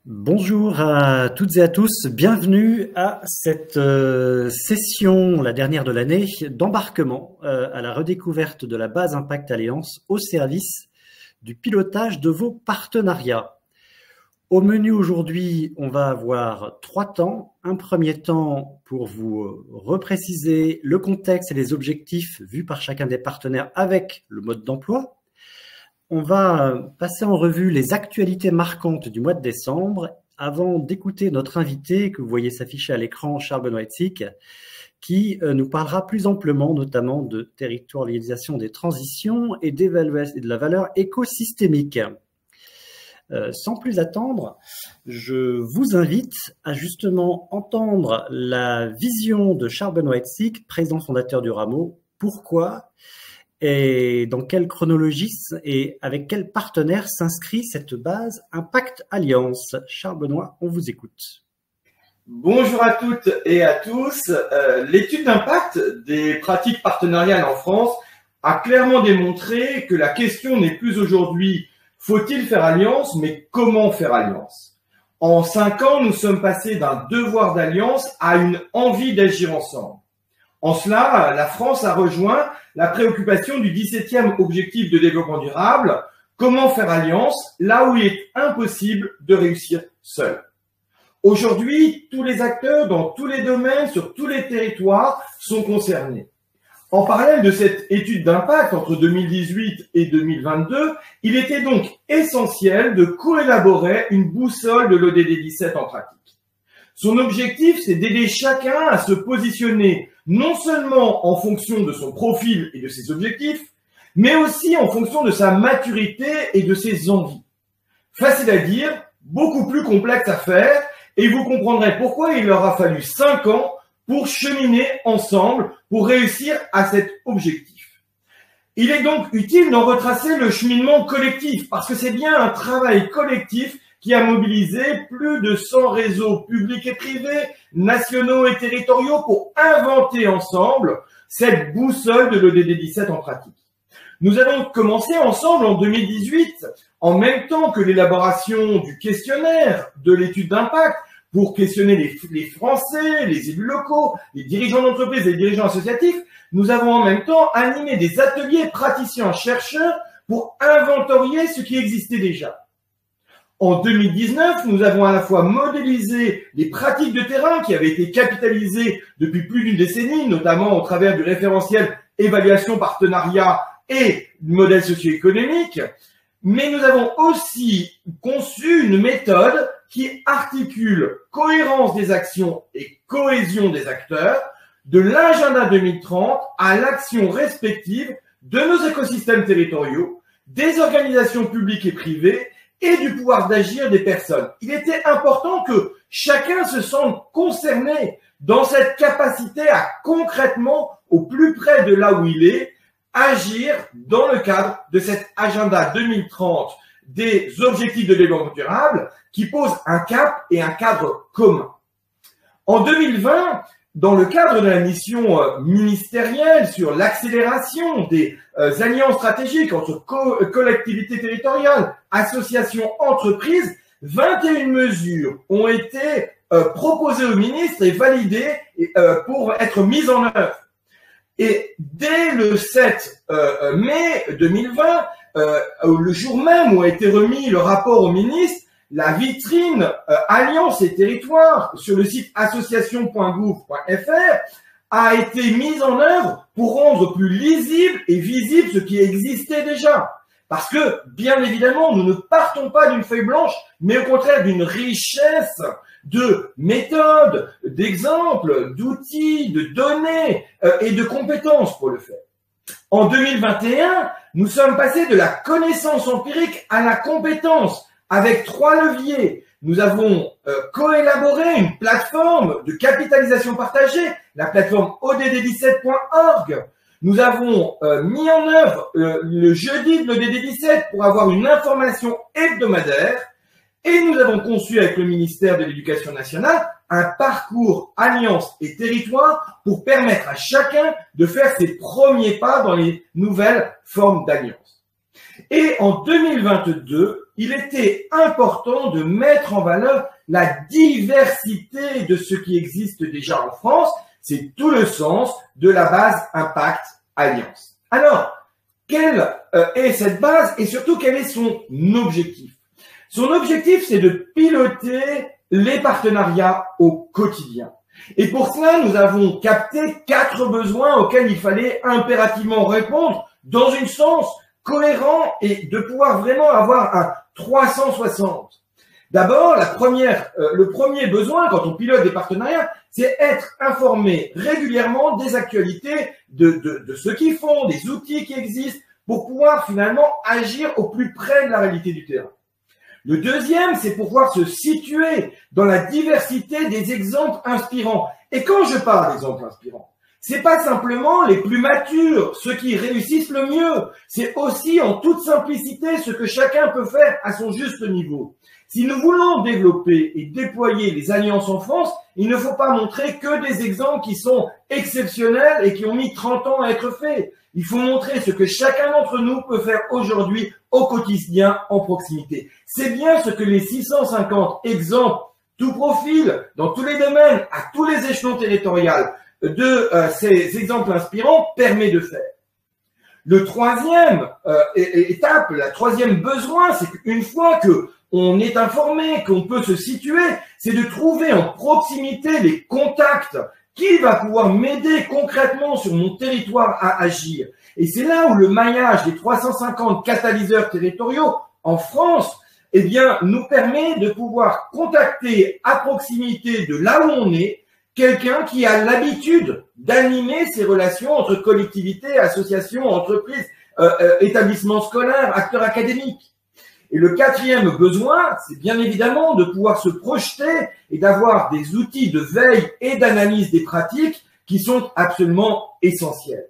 Bonjour à toutes et à tous, bienvenue à cette session, la dernière de l'année, d'embarquement à la redécouverte de la base Impact Alliance au service du pilotage de vos partenariats. Au menu aujourd'hui, on va avoir 3 temps. Un premier temps pour vous repréciser le contexte et les objectifs vus par chacun des partenaires avec le mode d'emploi. On va passer en revue les actualités marquantes du mois de décembre avant d'écouter notre invité que vous voyez s'afficher à l'écran, Charles-Benoît Hetzig, qui nous parlera plus amplement notamment de territorialisation des transitions et d'évaluation de la valeur écosystémique. Sans plus attendre, je vous invite à justement entendre la vision de Charles-Benoît Hetzig, président fondateur du Rameau. Pourquoi et dans quelle chronologie et avec quel partenaire s'inscrit cette base Impact Alliance? Charles-Benoît, on vous écoute. Bonjour à toutes et à tous. L'étude d'impact des pratiques partenariales en France a clairement démontré que la question n'est plus aujourd'hui faut-il faire alliance, mais comment faire alliance? En 5 ans, nous sommes passés d'un devoir d'alliance à une envie d'agir ensemble. En cela, la France a rejoint la préoccupation du 17e objectif de développement durable, comment faire alliance là où il est impossible de réussir seul. Aujourd'hui, tous les acteurs dans tous les domaines, sur tous les territoires sont concernés. En parallèle de cette étude d'impact entre 2018 et 2022, il était donc essentiel de coélaborer une boussole de l'ODD 17 en pratique. Son objectif, c'est d'aider chacun à se positionner non seulement en fonction de son profil et de ses objectifs, mais aussi en fonction de sa maturité et de ses envies. Facile à dire, beaucoup plus complexe à faire, et vous comprendrez pourquoi il leur a fallu 5 ans pour cheminer ensemble, pour réussir à cet objectif. Il est donc utile d'en retracer le cheminement collectif, parce que c'est bien un travail collectif qui a mobilisé plus de 100 réseaux publics et privés, nationaux et territoriaux pour inventer ensemble cette boussole de l'ODD 17 en pratique. Nous avons commencé ensemble en 2018, en même temps que l'élaboration du questionnaire de l'étude d'impact pour questionner les Français, les élus locaux, les dirigeants d'entreprise et les dirigeants associatifs. Nous avons en même temps animé des ateliers praticiens-chercheurs pour inventorier ce qui existait déjà. En 2019, nous avons à la fois modélisé les pratiques de terrain qui avaient été capitalisées depuis plus d'une décennie, notamment au travers du référentiel évaluation partenariat et du modèle socio-économique, mais nous avons aussi conçu une méthode qui articule cohérence des actions et cohésion des acteurs, de l'agenda 2030 à l'action respective de nos écosystèmes territoriaux, des organisations publiques et privées, et du pouvoir d'agir des personnes. Il était important que chacun se sente concerné dans cette capacité à concrètement, au plus près de là où il est, agir dans le cadre de cet agenda 2030 des objectifs de développement durable qui pose un cap et un cadre commun. En 2020, dans le cadre de la mission ministérielle sur l'accélération des alliances stratégiques entre collectivités territoriales, associations, entreprises, 21 mesures ont été proposées au ministre et validées pour être mises en œuvre. Et dès le 7 mai 2020, le jour même où a été remis le rapport au ministre, la vitrine Alliance et Territoires sur le site association.gouv.fr a été mise en œuvre pour rendre plus lisible et visible ce qui existait déjà. Parce que, bien évidemment, nous ne partons pas d'une feuille blanche, mais au contraire d'une richesse de méthodes, d'exemples, d'outils, de données et de compétences pour le faire. En 2021, nous sommes passés de la connaissance empirique à la compétence avec 3 leviers. Nous avons coélaboré une plateforme de capitalisation partagée, la plateforme odd17.org. Nous avons mis en œuvre le jeudi de l'ODD 17 pour avoir une information hebdomadaire et nous avons conçu avec le ministère de l'Éducation nationale un parcours Alliance et Territoire pour permettre à chacun de faire ses premiers pas dans les nouvelles formes d'alliance. Et en 2022, il était important de mettre en valeur la diversité de ce qui existe déjà en France. C'est tout le sens de la base Impact Alliance. Alors, quelle est cette base et surtout quel est son objectif? Son objectif, c'est de piloter les partenariats au quotidien. Et pour cela, nous avons capté 4 besoins auxquels il fallait impérativement répondre dans un sens cohérent et de pouvoir vraiment avoir un 360. D'abord, le premier besoin quand on pilote des partenariats, c'est être informé régulièrement des actualités, de ce qu'ils font, des outils qui existent pour pouvoir finalement agir au plus près de la réalité du terrain. Le deuxième, c'est pouvoir se situer dans la diversité des exemples inspirants. Et quand je parle d'exemples inspirants, c'est pas simplement les plus matures, ceux qui réussissent le mieux. C'est aussi en toute simplicité ce que chacun peut faire à son juste niveau. Si nous voulons développer et déployer les alliances en France, il ne faut pas montrer que des exemples qui sont exceptionnels et qui ont mis 30 ans à être faits. Il faut montrer ce que chacun d'entre nous peut faire aujourd'hui au quotidien en proximité. C'est bien ce que les 650 exemples, tout profil, dans tous les domaines, à tous les échelons territoriaux de ces exemples inspirants permet de faire. Le troisième étape, la troisième besoin, c'est qu'une fois que on est informé, qu'on peut se situer, c'est de trouver en proximité les contacts. Qui va pouvoir m'aider concrètement sur mon territoire à agir? Et c'est là où le maillage des 350 catalyseurs territoriaux en France, eh bien, nous permet de pouvoir contacter à proximité de là où on est quelqu'un qui a l'habitude d'animer ces relations entre collectivités, associations, entreprises, établissements scolaires, acteurs académiques. Et le quatrième besoin, c'est bien évidemment de pouvoir se projeter et d'avoir des outils de veille et d'analyse des pratiques qui sont absolument essentiels.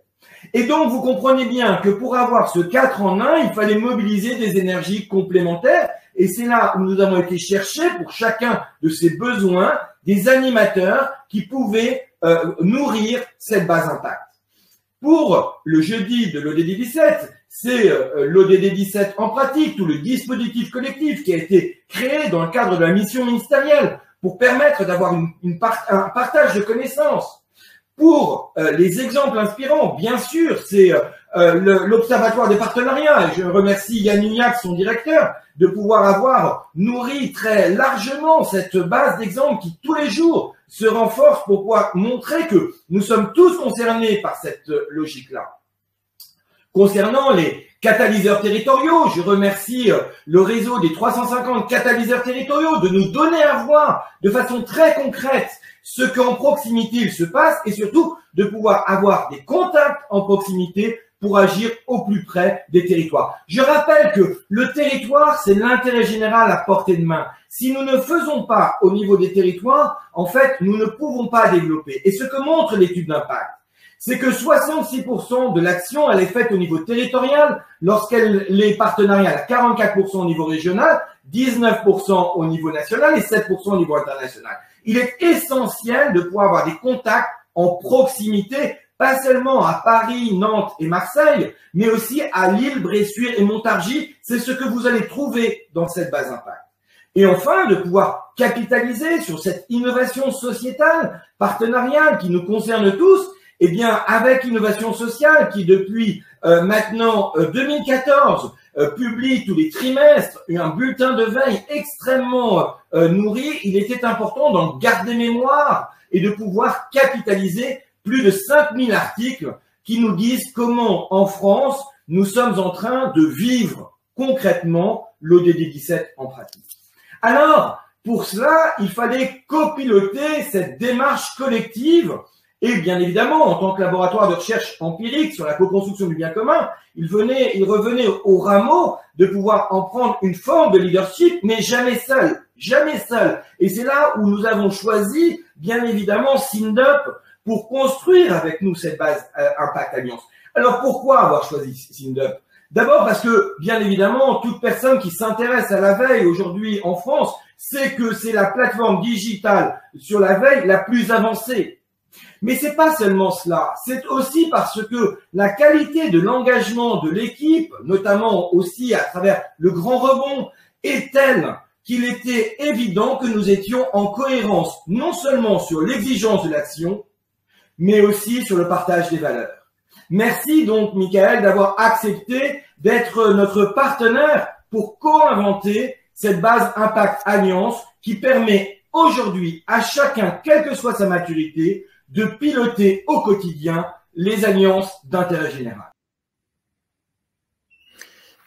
Et donc, vous comprenez bien que pour avoir ce 4 en 1, il fallait mobiliser des énergies complémentaires. Et c'est là où nous avons été chercher pour chacun de ces besoins des animateurs qui pouvaient nourrir cette base impact. Pour le jeudi de l'ODD 17, c'est l'ODD 17 en pratique, tout le dispositif collectif qui a été créé dans le cadre de la mission ministérielle pour permettre d'avoir un partage de connaissances. Pour les exemples inspirants, bien sûr, c'est l'Observatoire des partenariats. Et je remercie Yann Uniac, son directeur, de pouvoir avoir nourri très largement cette base d'exemples qui, tous les jours, se renforce pour pouvoir montrer que nous sommes tous concernés par cette logique-là. Concernant les catalyseurs territoriaux, je remercie le réseau des 350 catalyseurs territoriaux de nous donner à voir de façon très concrète ce qu'en proximité il se passe et surtout de pouvoir avoir des contacts en proximité pour agir au plus près des territoires. Je rappelle que le territoire, c'est l'intérêt général à portée de main. Si nous ne faisons pas au niveau des territoires, en fait, nous ne pouvons pas développer. Et ce que montre l'étude d'impact, c'est que 66% de l'action, elle est faite au niveau territorial, lorsqu'elle est partenariale à 44% au niveau régional, 19% au niveau national et 7% au niveau international. Il est essentiel de pouvoir avoir des contacts en proximité, pas seulement à Paris, Nantes et Marseille, mais aussi à Lille, Bressuire et Montargis. C'est ce que vous allez trouver dans cette base impact. Et enfin, de pouvoir capitaliser sur cette innovation sociétale, partenariale qui nous concerne tous, eh bien, avec Innovation Sociale qui depuis maintenant 2014 publie tous les trimestres un bulletin de veille extrêmement nourri, il était important d'en garder mémoire et de pouvoir capitaliser plus de 5000 articles qui nous disent comment en France nous sommes en train de vivre concrètement l'ODD 17 en pratique. Alors, pour cela, il fallait copiloter cette démarche collective. Et bien évidemment, en tant que laboratoire de recherche empirique sur la co-construction du bien commun, il revenait au rameau de pouvoir en prendre une forme de leadership, mais jamais seul, jamais seul. Et c'est là où nous avons choisi, bien évidemment, SINDUP pour construire avec nous cette base Impact Alliance. Alors pourquoi avoir choisi SINDUP? D'abord parce que, bien évidemment, toute personne qui s'intéresse à la veille aujourd'hui en France sait que c'est la plateforme digitale sur la veille la plus avancée. Mais c'est pas seulement cela, c'est aussi parce que la qualité de l'engagement de l'équipe, notamment aussi à travers le grand rebond, est telle qu'il était évident que nous étions en cohérence non seulement sur l'exigence de l'action, mais aussi sur le partage des valeurs. Merci donc, Michael, d'avoir accepté d'être notre partenaire pour co-inventer cette base Impact Alliance qui permet aujourd'hui à chacun, quelle que soit sa maturité, de piloter au quotidien les alliances d'intérêt général.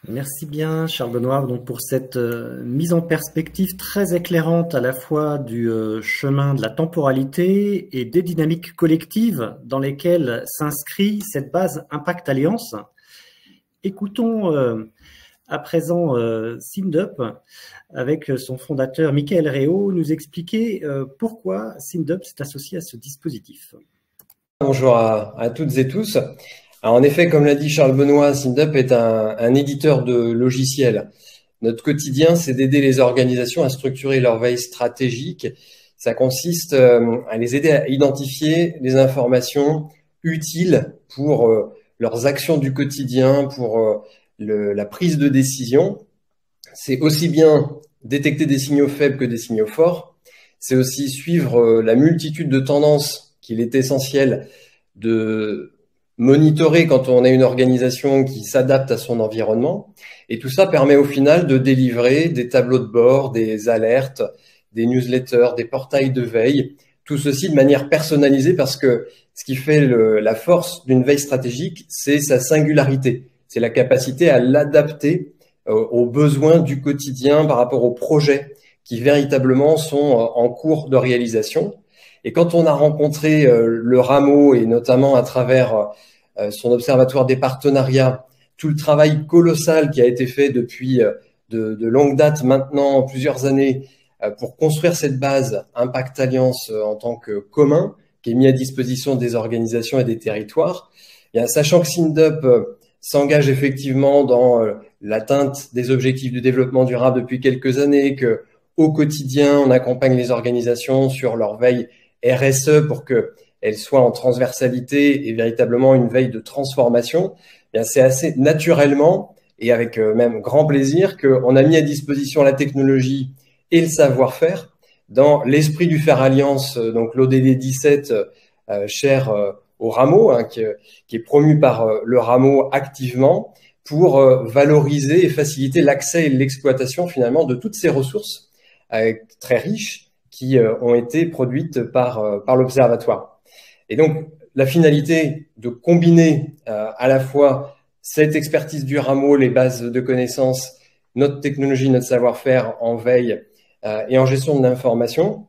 Merci bien, Charles Benoît, donc pour cette mise en perspective très éclairante à la fois du chemin de la temporalité et des dynamiques collectives dans lesquelles s'inscrit cette base Impact Alliance. Écoutons à présent SynDup avec son fondateur Michael Réau nous expliquer pourquoi SynDup s'est associé à ce dispositif. Bonjour à toutes et tous. Alors en effet, comme l'a dit Charles Benoît, SynDup est un éditeur de logiciels. Notre quotidien, c'est d'aider les organisations à structurer leur veille stratégique. Ça consiste à les aider à identifier les informations utiles pour leurs actions du quotidien, pour la prise de décision. C'est aussi bien détecter des signaux faibles que des signaux forts. C'est aussi suivre la multitude de tendances qu'il est essentiel de monitorer quand on a une organisation qui s'adapte à son environnement. Et tout ça permet au final de délivrer des tableaux de bord, des alertes, des newsletters, des portails de veille. Tout ceci de manière personnalisée parce que ce qui fait la force d'une veille stratégique, c'est sa singularité. C'est la capacité à l'adapter aux besoins du quotidien par rapport aux projets qui véritablement sont en cours de réalisation. Et quand on a rencontré le Rameau et notamment à travers son observatoire des partenariats, tout le travail colossal qui a été fait depuis de longue date maintenant, plusieurs années, pour construire cette base Impact Alliance en tant que commun, qui est mis à disposition des organisations et des territoires, et bien, sachant que SynDup s'engage effectivement dans l'atteinte des objectifs du développement durable depuis quelques années, que au quotidien, on accompagne les organisations sur leur veille RSE pour qu'elle soit en transversalité et véritablement une veille de transformation. Bien, c'est assez naturellement et avec même grand plaisir qu'on a mis à disposition la technologie et le savoir-faire dans l'esprit du Faire Alliance, donc l'ODD 17, cher au Rameau, hein, qui est promu par le Rameau activement pour valoriser et faciliter l'accès et l'exploitation finalement de toutes ces ressources très riches qui ont été produites par l'Observatoire. Et donc, la finalité de combiner à la fois cette expertise du Rameau, les bases de connaissances, notre technologie, notre savoir-faire en veille et en gestion de l'information,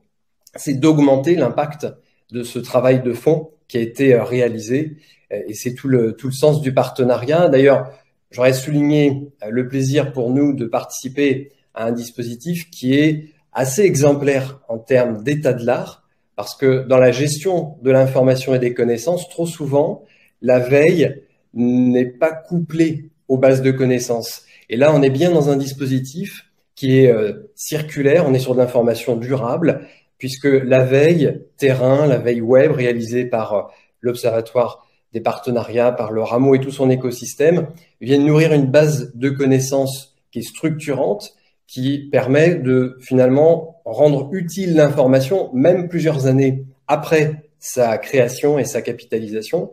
c'est d'augmenter l'impact de ce travail de fond qui a été réalisé. Et c'est tout le sens du partenariat. D'ailleurs, j'aurais souligné le plaisir pour nous de participer à un dispositif qui est assez exemplaire en termes d'état de l'art, parce que dans la gestion de l'information et des connaissances, trop souvent, la veille n'est pas couplée aux bases de connaissances. Et là, on est bien dans un dispositif qui est circulaire, on est sur de l'information durable, puisque la veille terrain, la veille web réalisée par l'Observatoire des partenariats, par le Rameau et tout son écosystème, viennent nourrir une base de connaissances qui est structurante, qui permet de finalement rendre utile l'information, même plusieurs années après sa création et sa capitalisation.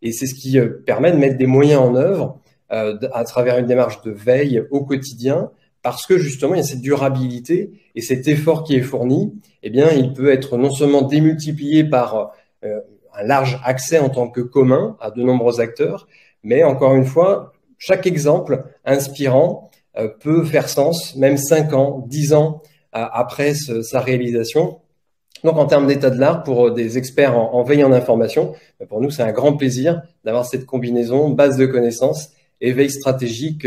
Et c'est ce qui permet de mettre des moyens en œuvre à travers une démarche de veille au quotidien, parce que justement, il y a cette durabilité et cet effort qui est fourni, eh bien, il peut être non seulement démultiplié par un large accès en tant que commun à de nombreux acteurs, mais encore une fois, chaque exemple inspirant peut faire sens, même 5 ans, 10 ans après sa réalisation. Donc, en termes d'état de l'art, pour des experts en veille en information, pour nous, c'est un grand plaisir d'avoir cette combinaison base de connaissances et veille stratégique,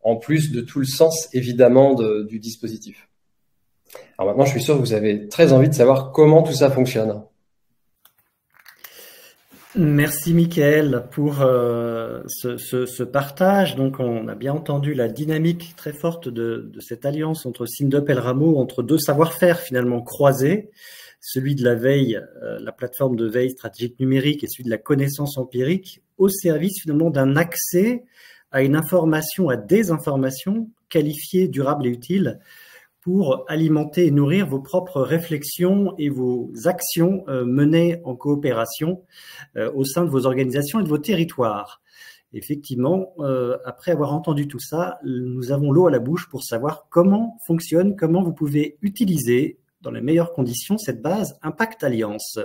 en plus de tout le sens, évidemment, du dispositif. Alors maintenant, je suis sûr que vous avez très envie de savoir comment tout ça fonctionne. Merci Mickaël pour ce partage. Donc on a bien entendu la dynamique très forte de cette alliance entre SynDup et le Rameau, entre deux savoir-faire finalement croisés, celui de la veille, la plateforme de veille stratégique numérique et celui de la connaissance empirique, au service finalement d'un accès à une information, à des informations qualifiées, durables et utiles pour alimenter et nourrir vos propres réflexions et vos actions menées en coopération au sein de vos organisations et de vos territoires. Effectivement, après avoir entendu tout ça, nous avons l'eau à la bouche pour savoir comment fonctionne, comment vous pouvez utiliser dans les meilleures conditions cette base Impact Alliance.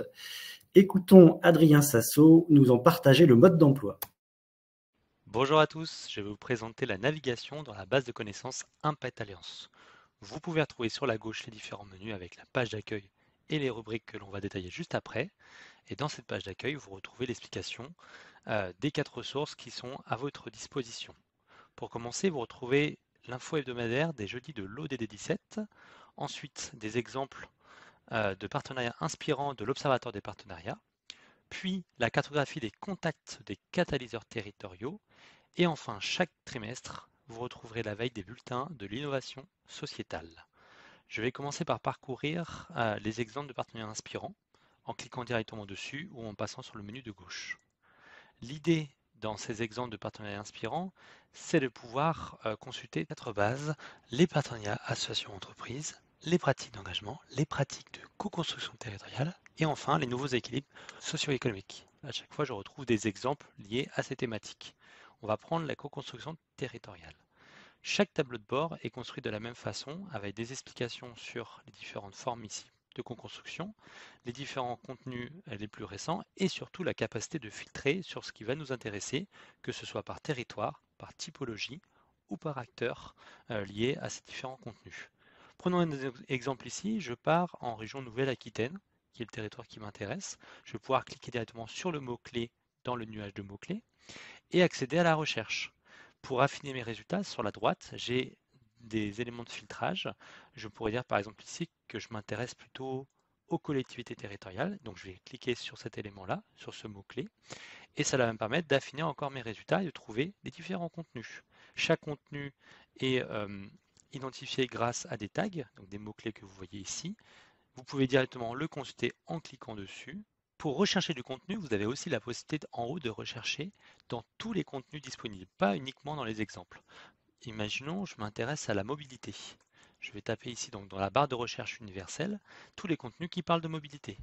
Écoutons Adrien Sasso nous en partager le mode d'emploi. Bonjour à tous, je vais vous présenter la navigation dans la base de connaissances Impact Alliance. Vous pouvez retrouver sur la gauche les différents menus avec la page d'accueil et les rubriques que l'on va détailler juste après. Et dans cette page d'accueil, vous retrouvez l'explication des 4 ressources qui sont à votre disposition. Pour commencer, vous retrouvez l'info hebdomadaire des jeudis de l'ODD 17, ensuite des exemples de partenariats inspirants de l'Observatoire des partenariats, puis la cartographie des contacts des catalyseurs territoriaux, et enfin chaque trimestre, vous retrouverez la veille des bulletins de l'innovation sociétale. Je vais commencer par parcourir les exemples de partenariats inspirants en cliquant directement dessus ou en passant sur le menu de gauche. L'idée dans ces exemples de partenariats inspirants, c'est de pouvoir consulter 4 bases, les partenariats associations-entreprises, les pratiques d'engagement, les pratiques de co-construction territoriale et enfin les nouveaux équilibres socio-économiques. À chaque fois, je retrouve des exemples liés à ces thématiques. On va prendre la co-construction territoriale. Chaque tableau de bord est construit de la même façon avec des explications sur les différentes formes ici de co-construction, les différents contenus les plus récents et surtout la capacité de filtrer sur ce qui va nous intéresser, que ce soit par territoire, par typologie ou par acteur lié à ces différents contenus. Prenons un exemple ici, je pars en région Nouvelle-Aquitaine, qui est le territoire qui m'intéresse. Je vais pouvoir cliquer directement sur le mot-clé dans le nuage de mots-clés et accéder à la recherche. Pour affiner mes résultats, sur la droite, j'ai des éléments de filtrage. Je pourrais dire par exemple ici que je m'intéresse plutôt aux collectivités territoriales. Donc je vais cliquer sur cet élément-là, sur ce mot-clé, et ça va me permettre d'affiner encore mes résultats et de trouver les différents contenus. Chaque contenu est identifié grâce à des tags, donc des mots-clés que vous voyez ici. Vous pouvez directement le consulter en cliquant dessus. Pour rechercher du contenu, vous avez aussi la possibilité en haut de rechercher dans tous les contenus disponibles, pas uniquement dans les exemples. Imaginons, je m'intéresse à la mobilité. Je vais taper ici donc dans la barre de recherche universelle tous les contenus qui parlent de mobilité.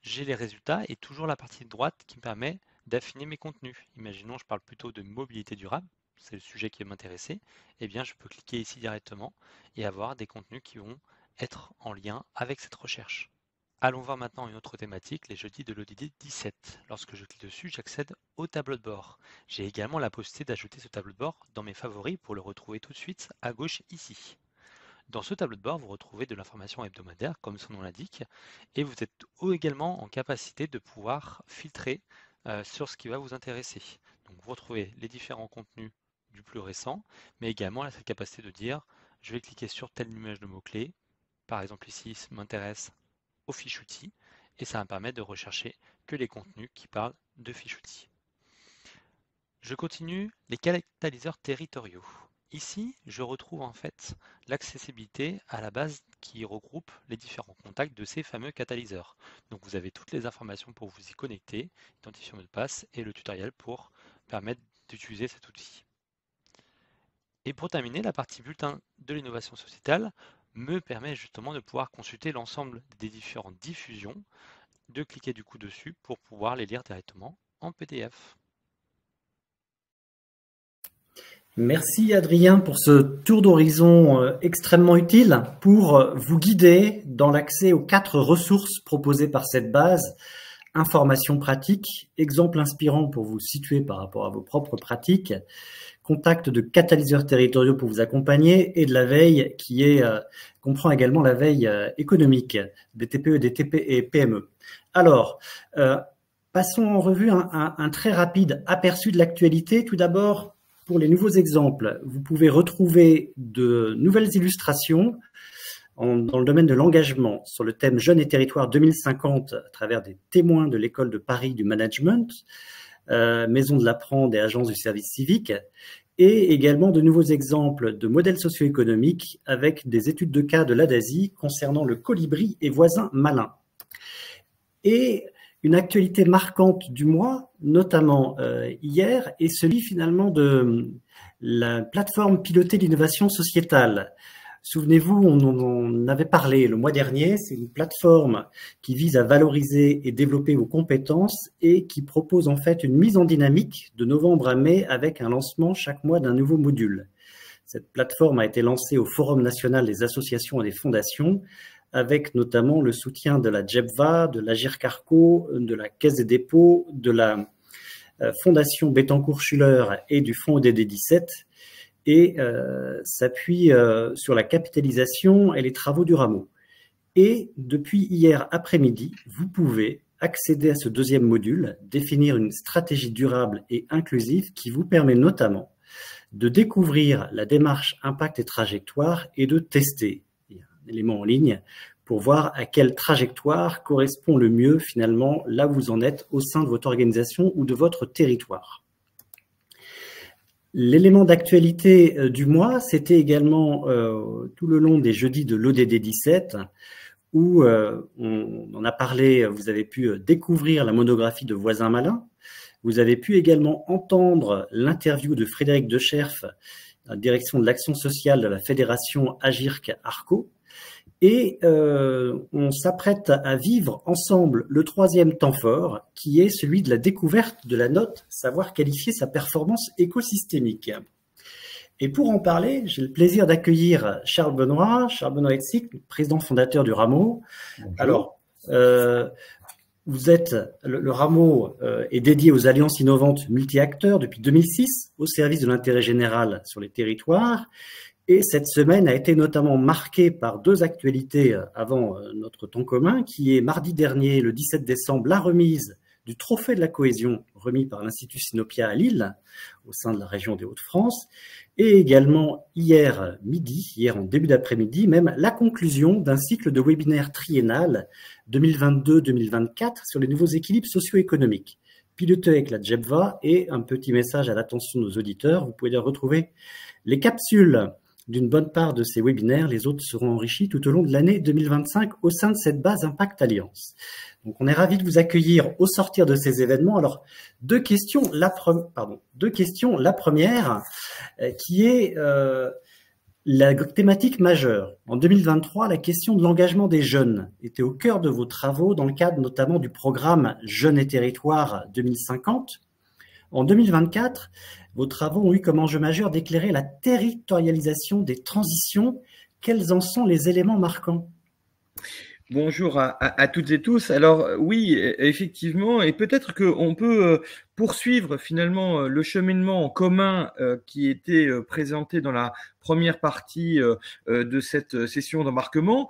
J'ai les résultats et toujours la partie de droite qui me permet d'affiner mes contenus. Imaginons, je parle plutôt de mobilité durable, c'est le sujet qui va m'intéresser. Eh bien, je peux cliquer ici directement et avoir des contenus qui vont être en lien avec cette recherche. Allons voir maintenant une autre thématique, les jeudis de l'ODD 17. Lorsque je clique dessus, j'accède au tableau de bord. J'ai également la possibilité d'ajouter ce tableau de bord dans mes favoris pour le retrouver tout de suite à gauche ici. Dans ce tableau de bord, vous retrouvez de l'information hebdomadaire, comme son nom l'indique, et vous êtes également en capacité de pouvoir filtrer sur ce qui va vous intéresser. Donc vous retrouvez les différents contenus du plus récent, mais également cette capacité de dire, je vais cliquer sur telle image de mots-clés, par exemple ici, ça m'intéresse aux fiches outils et ça va me permettre de rechercher que les contenus qui parlent de fiches outils. Je continue les catalyseurs territoriaux. Ici, je retrouve en fait l'accessibilité à la base qui regroupe les différents contacts de ces fameux catalyseurs. Donc vous avez toutes les informations pour vous y connecter, identifier mot de passe et le tutoriel pour permettre d'utiliser cet outil. Et pour terminer, la partie bulletin de l'innovation sociétale me permet justement de pouvoir consulter l'ensemble des différentes diffusions, de cliquer du coup dessus pour pouvoir les lire directement en PDF. Merci Adrien pour ce tour d'horizon extrêmement utile pour vous guider dans l'accès aux 4 ressources proposées par cette base. Informations pratiques, exemples inspirants pour vous situer par rapport à vos propres pratiques, contact de catalyseurs territoriaux pour vous accompagner et de la veille qui comprend également la veille économique des TPE, des TP et PME. Alors, passons en revue un très rapide aperçu de l'actualité. Tout d'abord, pour les nouveaux exemples, vous pouvez retrouver de nouvelles illustrations dans le domaine de l'engagement sur le thème Jeunes et territoires 2050 à travers des témoins de l'école de Paris du management, Maison de l'Apprendre et Agence du service civique, et également de nouveaux exemples de modèles socio-économiques avec des études de cas de l'ADASI concernant le colibri et voisins malins. Et une actualité marquante du mois, notamment hier, est celui finalement de la plateforme pilotée d'innovation sociétale. Souvenez-vous, on en avait parlé le mois dernier, c'est une plateforme qui vise à valoriser et développer vos compétences et qui propose en fait une mise en dynamique de novembre à mai avec un lancement chaque mois d'un nouveau module. Cette plateforme a été lancée au Forum national des associations et des fondations, avec notamment le soutien de la JEBVA, de l'Agirc-Arrco, de la Caisse des dépôts, de la Fondation Bettencourt-Schuller et du Fonds ODD17, et s'appuie sur la capitalisation et les travaux du rameau. Et depuis hier après-midi, vous pouvez accéder à ce deuxième module, définir une stratégie durable et inclusive qui vous permet notamment de découvrir la démarche impact et trajectoire et de tester. Il y a un élément en ligne pour voir à quelle trajectoire correspond le mieux finalement là où vous en êtes au sein de votre organisation ou de votre territoire. L'élément d'actualité du mois, c'était également tout le long des jeudis de l'ODD 17 où on en a parlé, vous avez pu découvrir la monographie de Voisin Malin. Vous avez pu également entendre l'interview de Frédéric Decherf, la direction de l'action sociale de la Fédération Agirc-Arrco. Et on s'apprête à vivre ensemble le troisième temps fort, qui est celui de la découverte de la note savoir qualifier sa performance écosystémique. Et pour en parler, j'ai le plaisir d'accueillir Charles Benoît Etzig, président fondateur du Rameau. Bonjour. Alors, vous êtes, le Rameau est dédié aux alliances innovantes multi-acteurs depuis 2006 au service de l'intérêt général sur les territoires. Et cette semaine a été notamment marquée par deux actualités avant notre temps commun, qui est mardi dernier, le 17 décembre, la remise du Trophée de la cohésion remis par l'Institut Sinopia à Lille, au sein de la région des Hauts-de-France, et également hier midi, hier en début d'après-midi, même la conclusion d'un cycle de webinaires triennal 2022-2024 sur les nouveaux équilibres socio-économiques, piloté avec la JEBVA. Et un petit message à l'attention de nos auditeurs, vous pouvez retrouver les capsules d'une bonne part de ces webinaires, les autres seront enrichis tout au long de l'année 2025 au sein de cette base Impact Alliance. Donc, on est ravis de vous accueillir au sortir de ces événements. Alors, deux questions. La première, qui est la thématique majeure. En 2023, la question de l'engagement des jeunes était au cœur de vos travaux dans le cadre notamment du programme Jeunes et Territoires 2050. En 2024, vos travaux ont eu comme enjeu majeur d'éclairer la territorialisation des transitions. Quels en sont les éléments marquants ? Bonjour à toutes et tous. Alors oui, effectivement, et peut-être qu'on peut poursuivre finalement le cheminement en commun qui était présenté dans la première partie de cette session d'embarquement,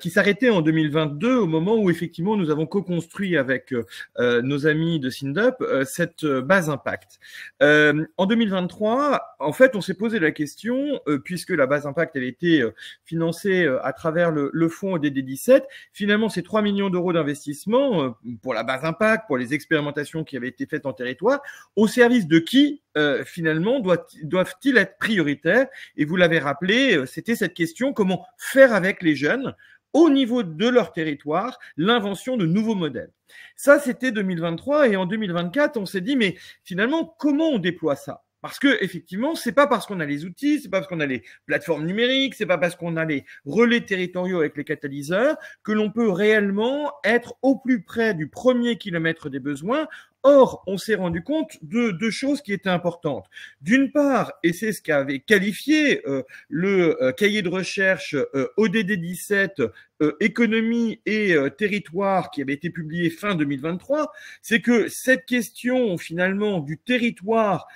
qui s'arrêtait en 2022 au moment où effectivement nous avons co-construit avec nos amis de SINDUP cette base Impact. En 2023, en fait, on s'est posé la question, puisque la base Impact elle était financée à travers le fonds ODD17, finalement ces 3 millions d'euros d'investissement pour la base Impact, pour les expérimentations qui avaient été faites en territoire, au service de qui finalement doivent-ils être prioritaires? Et vous l'avez rappelé, c'était cette question, comment faire avec les jeunes au niveau de leur territoire l'invention de nouveaux modèles. Ça, c'était 2023, et en 2024, on s'est dit, mais finalement, comment on déploie ça? Parce que effectivement, c'est pas parce qu'on a les outils, c'est pas parce qu'on a les plateformes numériques, c'est pas parce qu'on a les relais territoriaux avec les catalyseurs que l'on peut réellement être au plus près du premier kilomètre des besoins. Or, on s'est rendu compte de deux choses qui étaient importantes. D'une part, et c'est ce qu'avait qualifié le cahier de recherche ODD17 économie et territoire qui avait été publié fin 2023, c'est que cette question finalement du territoire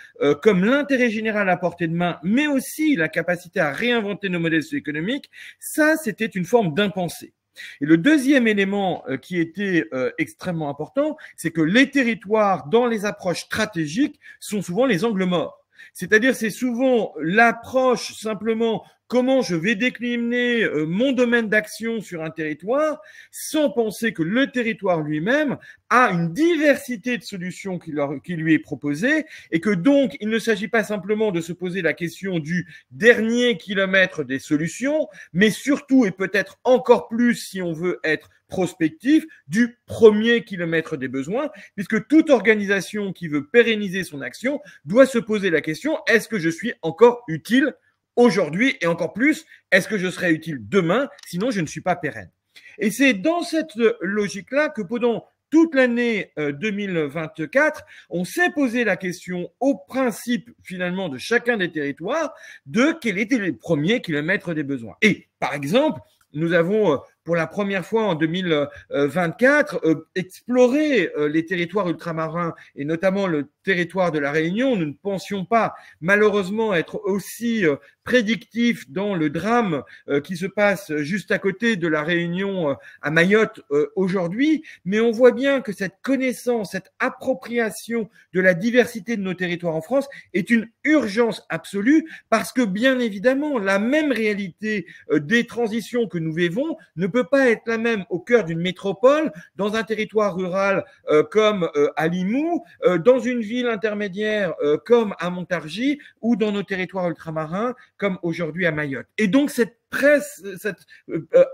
comme l'intérêt général à portée de main, mais aussi la capacité à réinventer nos modèles socio-économiques, ça c'était une forme d'impensé. Et le deuxième élément qui était extrêmement important, c'est que les territoires dans les approches stratégiques sont souvent les angles morts. C'est-à-dire, c'est souvent l'approche simplement comment je vais décliner mon domaine d'action sur un territoire sans penser que le territoire lui-même a une diversité de solutions qui lui est proposée et que donc il ne s'agit pas simplement de se poser la question du dernier kilomètre des solutions, mais surtout et peut-être encore plus si on veut être prospectif, du premier kilomètre des besoins, puisque toute organisation qui veut pérenniser son action doit se poser la question, est-ce que je suis encore utile aujourd'hui et encore plus, est-ce que je serai utile demain, sinon je ne suis pas pérenne. Et c'est dans cette logique-là que pendant toute l'année 2024, on s'est posé la question au principe finalement de chacun des territoires de quels étaient les premiers kilomètres des besoins. Et par exemple, nous avons pour la première fois en 2024 exploré les territoires ultramarins et notamment le territoire de la Réunion. Nous ne pensions pas malheureusement être aussi prédictifs dans le drame qui se passe juste à côté de la Réunion à Mayotte aujourd'hui, mais on voit bien que cette connaissance, cette appropriation de la diversité de nos territoires en France est une urgence absolue parce que bien évidemment la même réalité des transitions que nous vivons ne peut pas être la même au cœur d'une métropole, dans un territoire rural comme à Limoux, dans une ville intermédiaire comme à Montargis ou dans nos territoires ultramarins comme aujourd'hui à Mayotte. Et donc cette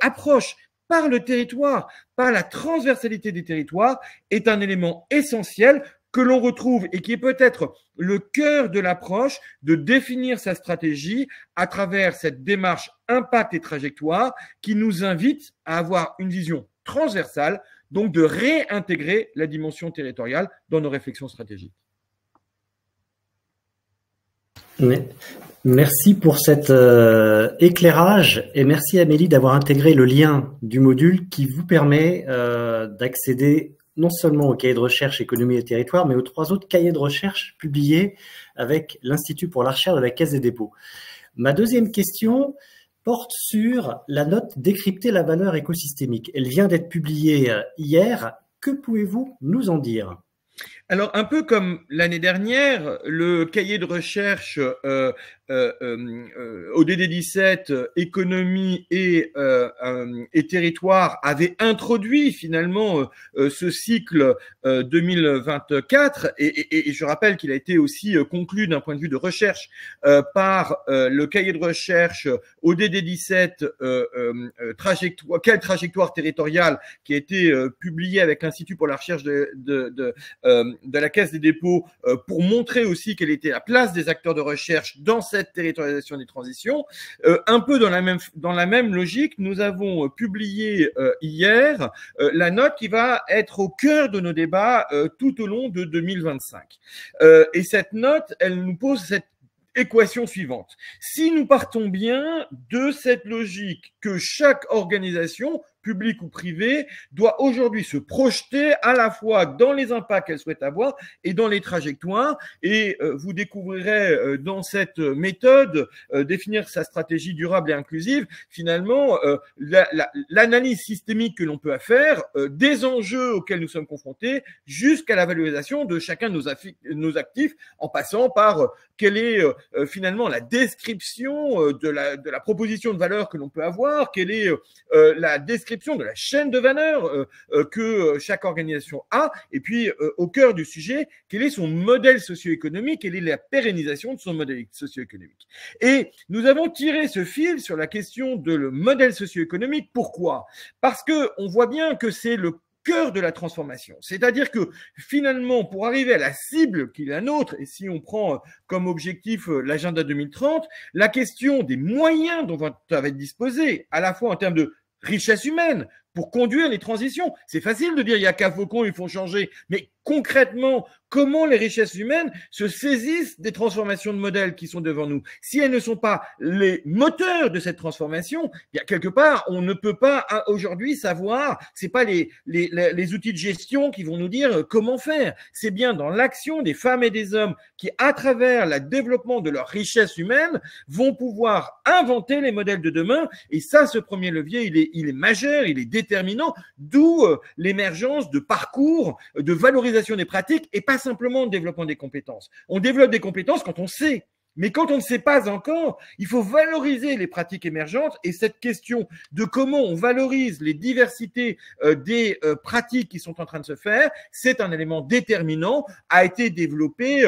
approche par le territoire, par la transversalité des territoires, est un élément essentiel que l'on retrouve et qui est peut-être le cœur de l'approche de définir sa stratégie à travers cette démarche impact et trajectoire qui nous invite à avoir une vision transversale, donc de réintégrer la dimension territoriale dans nos réflexions stratégiques. Merci pour cet éclairage et merci Amélie d'avoir intégré le lien du module qui vous permet d'accéder non seulement au cahier de recherche économie et territoire, mais aux 3 autres cahiers de recherche publiés avec l'Institut pour la recherche de la Caisse des dépôts. Ma deuxième question porte sur la note décrypter la valeur écosystémique. Elle vient d'être publiée hier. Que pouvez-vous nous en dire ? Alors, un peu comme l'année dernière, le cahier de recherche ODD 17, économie et territoire avait introduit finalement ce cycle 2024 et je rappelle qu'il a été aussi conclu d'un point de vue de recherche par le cahier de recherche ODD 17 quelle trajectoire territoriale qui a été publié avec l'Institut pour la recherche de la Caisse des dépôts pour montrer aussi quelle était la place des acteurs de recherche dans cette territorialisation des transitions. Un peu dans la même logique, nous avons publié hier la note qui va être au cœur de nos débats tout au long de 2025. Et cette note, elle nous pose cette équation suivante. Si nous partons bien de cette logique que chaque organisation, publique ou privée, doit aujourd'hui se projeter à la fois dans les impacts qu'elle souhaite avoir et dans les trajectoires. Et vous découvrirez dans cette méthode définir sa stratégie durable et inclusive, finalement, l'analyse systémique que l'on peut faire des enjeux auxquels nous sommes confrontés jusqu'à la valorisation de chacun de nos actifs en passant par quelle est finalement la description de la proposition de valeur que l'on peut avoir, quelle est la description de la chaîne de valeur que chaque organisation a, et puis au cœur du sujet, quel est son modèle socio-économique, quelle est la pérennisation de son modèle socio-économique. Et nous avons tiré ce fil sur la question de le modèle socio-économique. Pourquoi ? Parce que on voit bien que c'est le cœur de la transformation. C'est-à-dire que finalement, pour arriver à la cible qui est la nôtre, et si on prend comme objectif l'agenda 2030, la question des moyens dont va être disposé, à la fois en termes de richesse humaine, pour conduire les transitions. C'est facile de dire il y a qu'à Faucon, il faut changer, mais concrètement, comment les richesses humaines se saisissent des transformations de modèles qui sont devant nous? Si elles ne sont pas les moteurs de cette transformation, il y a quelque part, on ne peut pas aujourd'hui savoir, c'est pas les outils de gestion qui vont nous dire comment faire. C'est bien dans l'action des femmes et des hommes qui, à travers le développement de leur richesse humaine, vont pouvoir inventer les modèles de demain. Et ça, ce premier levier, il est majeur, il est déterminant, d'où l'émergence de parcours, de valorisation des pratiques et pas simplement de développement des compétences. On développe des compétences quand on sait. Mais quand on ne sait pas encore, il faut valoriser les pratiques émergentes et cette question de comment on valorise les diversités des pratiques qui sont en train de se faire, c'est un élément déterminant, a été développé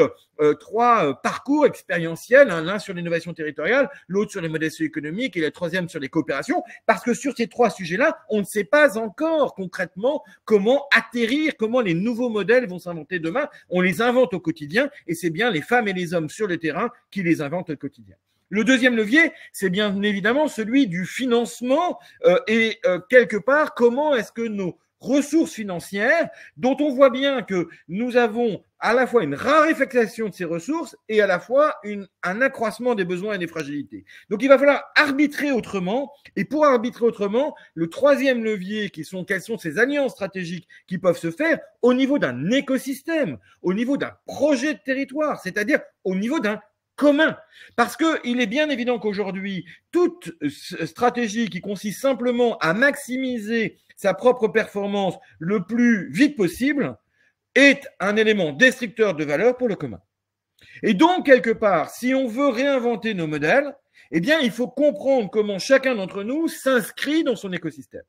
3 parcours expérientiels, l'un sur l'innovation territoriale, l'autre sur les modèles socio-économiques et le troisième sur les coopérations, parce que sur ces 3 sujets-là, on ne sait pas encore concrètement comment atterrir, comment les nouveaux modèles vont s'inventer demain. On les invente au quotidien et c'est bien les femmes et les hommes sur le terrain qui les inventent au quotidien. Le deuxième levier, c'est bien évidemment celui du financement et quelque part, comment est-ce que nos ressources financières, dont on voit bien que nous avons à la fois une raréfaction de ces ressources et à la fois un accroissement des besoins et des fragilités. Donc, il va falloir arbitrer autrement. Et pour arbitrer autrement, le troisième levier, quelles sont ces alliances stratégiques qui peuvent se faire au niveau d'un écosystème, au niveau d'un projet de territoire, c'est-à-dire au niveau d'un commun. Parce qu'il est bien évident qu'aujourd'hui, toute stratégie qui consiste simplement à maximiser sa propre performance le plus vite possible est un élément destructeur de valeur pour le commun. Et donc, quelque part, si on veut réinventer nos modèles, eh bien, il faut comprendre comment chacun d'entre nous s'inscrit dans son écosystème.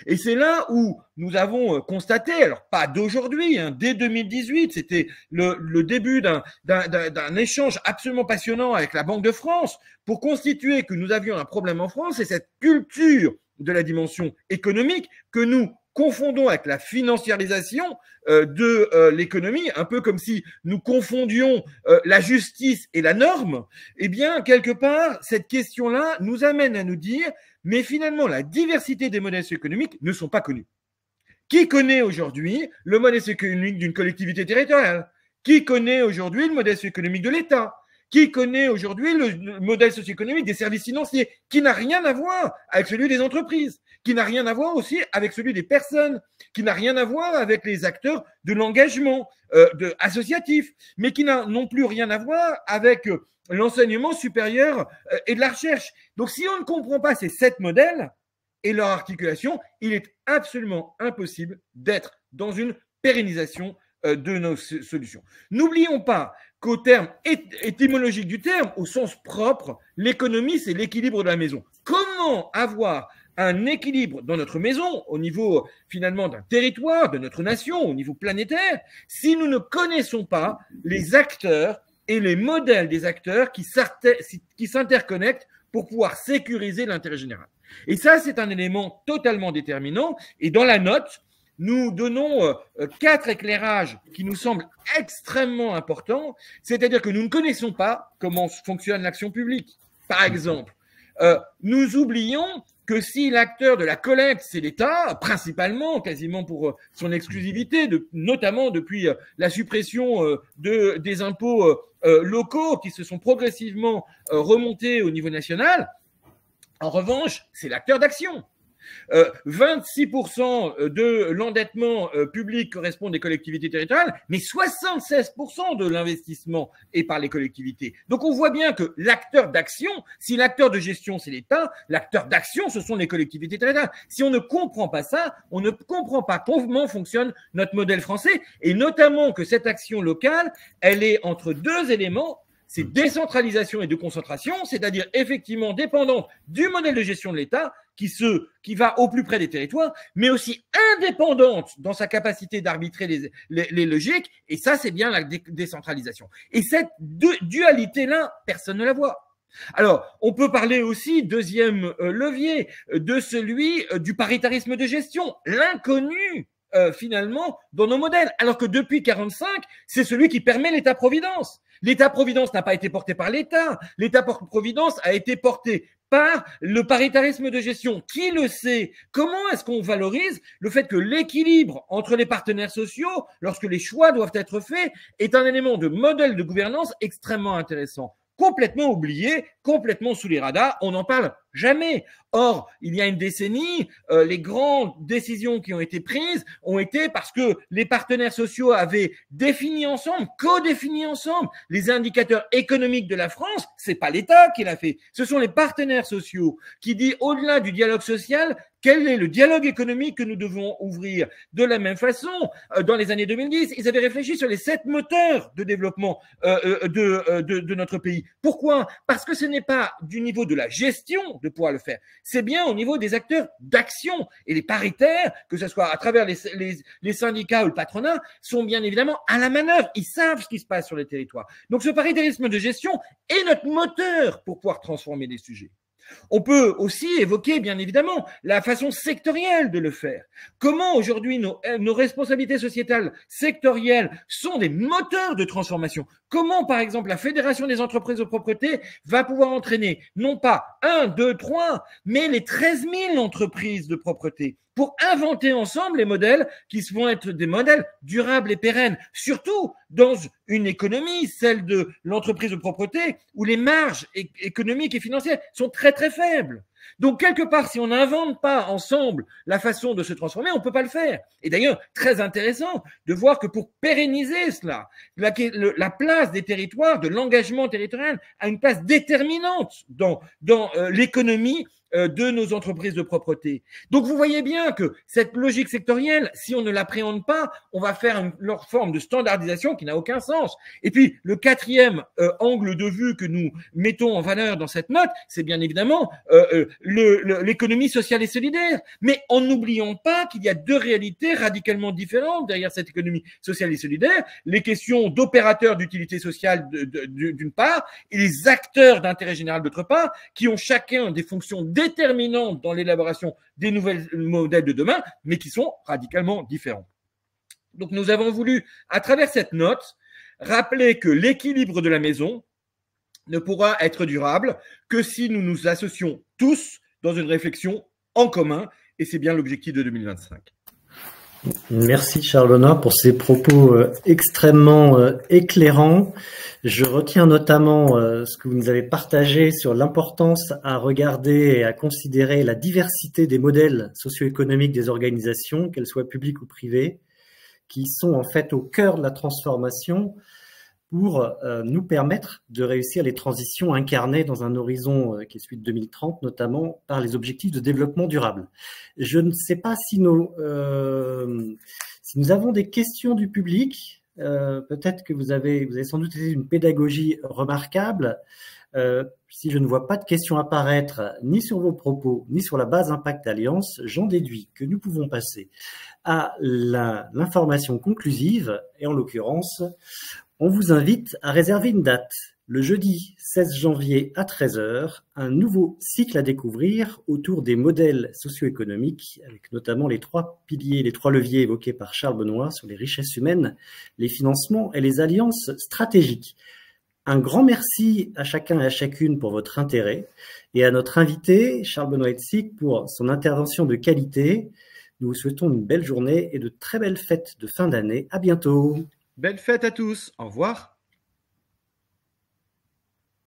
Et c'est là où nous avons constaté, alors pas d'aujourd'hui, dès 2018, c'était le début d'un échange absolument passionnant avec la Banque de France pour constituer que nous avions un problème en France et cette culture de la dimension économique que nous confondons avec la financiarisation de l'économie, un peu comme si nous confondions la justice et la norme. Eh bien, quelque part, cette question-là nous amène à nous dire, mais finalement, la diversité des modèles socio-économiques ne sont pas connus. Qui connaît aujourd'hui le modèle socio-économique d'une collectivité territoriale? Qui connaît aujourd'hui le modèle socio-économique de l'État? Qui connaît aujourd'hui le modèle socio-économique des services financiers, qui n'a rien à voir avec celui des entreprises, qui n'a rien à voir aussi avec celui des personnes, qui n'a rien à voir avec les acteurs de l'engagement associatif, mais qui n'a non plus rien à voir avec l'enseignement supérieur et de la recherche. Donc, si on ne comprend pas ces 7 modèles et leur articulation, il est absolument impossible d'être dans une pérennisation de nos solutions. N'oublions pas qu'au terme étymologique du terme, au sens propre, l'économie, c'est l'équilibre de la maison. Comment avoir un équilibre dans notre maison, au niveau finalement d'un territoire, de notre nation, au niveau planétaire, si nous ne connaissons pas les acteurs et les modèles des acteurs qui s'interconnectent pour pouvoir sécuriser l'intérêt général. Et ça, c'est un élément totalement déterminant. Et dans la note, nous donnons 4 éclairages qui nous semblent extrêmement importants, c'est-à-dire que nous ne connaissons pas comment fonctionne l'action publique. Par exemple, nous oublions que si l'acteur de la collecte, c'est l'État, principalement, quasiment pour son exclusivité, notamment depuis la suppression des impôts locaux qui se sont progressivement remontés au niveau national, en revanche, c'est l'acteur d'action. 26% de l'endettement public correspond des collectivités territoriales, mais 76% de l'investissement est par les collectivités. Donc on voit bien que l'acteur d'action, si l'acteur de gestion c'est l'État, l'acteur d'action ce sont les collectivités territoriales. Si on ne comprend pas ça, on ne comprend pas comment fonctionne notre modèle français, et notamment que cette action locale, elle est entre 2 éléments. C'est décentralisation et déconcentration, c'est-à-dire effectivement dépendante du modèle de gestion de l'État qui va au plus près des territoires, mais aussi indépendante dans sa capacité d'arbitrer les logiques. Et ça, c'est bien la décentralisation. Et cette dualité-là, personne ne la voit. Alors, on peut parler aussi, deuxième levier, de celui du paritarisme de gestion, l'inconnu. Finalement, dans nos modèles. Alors que depuis 1945, c'est celui qui permet l'État-providence. L'État-providence n'a pas été porté par l'État. L'État-providence a été porté par le paritarisme de gestion. Qui le sait? Comment est-ce qu'on valorise le fait que l'équilibre entre les partenaires sociaux, lorsque les choix doivent être faits, est un élément de modèle de gouvernance extrêmement intéressant? Complètement oublié complètement sous les radars, on n'en parle jamais. Or, il y a une décennie, les grandes décisions qui ont été prises ont été parce que les partenaires sociaux avaient défini ensemble, co-défini ensemble les indicateurs économiques de la France. C'est pas l'État qui l'a fait, ce sont les partenaires sociaux qui disent au-delà du dialogue social, quel est le dialogue économique que nous devons ouvrir. De la même façon, dans les années 2010, ils avaient réfléchi sur les 7 moteurs de développement de notre pays. Pourquoi? Parce que ce n'est pas du niveau de la gestion de pouvoir le faire, c'est bien au niveau des acteurs d'action. Et les paritaires, que ce soit à travers les syndicats ou le patronat, sont bien évidemment à la manœuvre. Ils savent ce qui se passe sur les territoires. Donc ce paritarisme de gestion est notre moteur pour pouvoir transformer les sujets. On peut aussi évoquer, bien évidemment, la façon sectorielle de le faire. Comment aujourd'hui nos responsabilités sociétales sectorielles sont des moteurs de transformation? Comment, par exemple, la Fédération des entreprises de propreté va pouvoir entraîner non pas 1, 2, 3, mais les 13 000 entreprises de propreté pour inventer ensemble les modèles qui vont être des modèles durables et pérennes, surtout dans une économie, celle de l'entreprise de propreté, où les marges économiques et financières sont très très faibles. Donc, quelque part, si on n'invente pas ensemble la façon de se transformer, on ne peut pas le faire. Et d'ailleurs, très intéressant de voir que pour pérenniser cela, la place des territoires, de l'engagement territorial, a une place déterminante dans l'économie de nos entreprises de propreté. Donc, vous voyez bien que cette logique sectorielle, si on ne l'appréhende pas, on va faire une forme de standardisation qui n'a aucun sens. Et puis, le quatrième angle de vue que nous mettons en valeur dans cette note, c'est bien évidemment l'économie sociale et solidaire. Mais en n'oublions pas qu'il y a 2 réalités radicalement différentes derrière cette économie sociale et solidaire. Les questions d'opérateurs d'utilité sociale d'une part et les acteurs d'intérêt général d'autre part, qui ont chacun des fonctions déterminantes dans l'élaboration des nouvelles modèles de demain, mais qui sont radicalement différents. Donc nous avons voulu, à travers cette note, rappeler que l'équilibre de la maison ne pourra être durable que si nous nous associons tous dans une réflexion en commun, et c'est bien l'objectif de 2025. Merci Charles Benoît pour ces propos extrêmement éclairants. Je retiens notamment ce que vous nous avez partagé sur l'importance à regarder et à considérer la diversité des modèles socio-économiques des organisations, qu'elles soient publiques ou privées, qui sont en fait au cœur de la transformation pour nous permettre de réussir les transitions incarnées dans un horizon qui est celui de 2030, notamment par les objectifs de développement durable. Je ne sais pas si nous avons des questions du public. Peut-être que vous avez sans doute été une pédagogie remarquable. Si je ne vois pas de questions apparaître ni sur vos propos, ni sur la base Impact Alliance, j'en déduis que nous pouvons passer à l'information conclusive, et en l'occurrence, on vous invite à réserver une date, le jeudi 16 janvier à 13 h, un nouveau cycle à découvrir autour des modèles socio-économiques, avec notamment les 3 piliers, les 3 leviers évoqués par Charles Benoît sur les richesses humaines, les financements et les alliances stratégiques. Un grand merci à chacun et à chacune pour votre intérêt et à notre invité, Charles Benoît Hetzig, pour son intervention de qualité. Nous vous souhaitons une belle journée et de très belles fêtes de fin d'année. À bientôt. Belle fête à tous. Au revoir.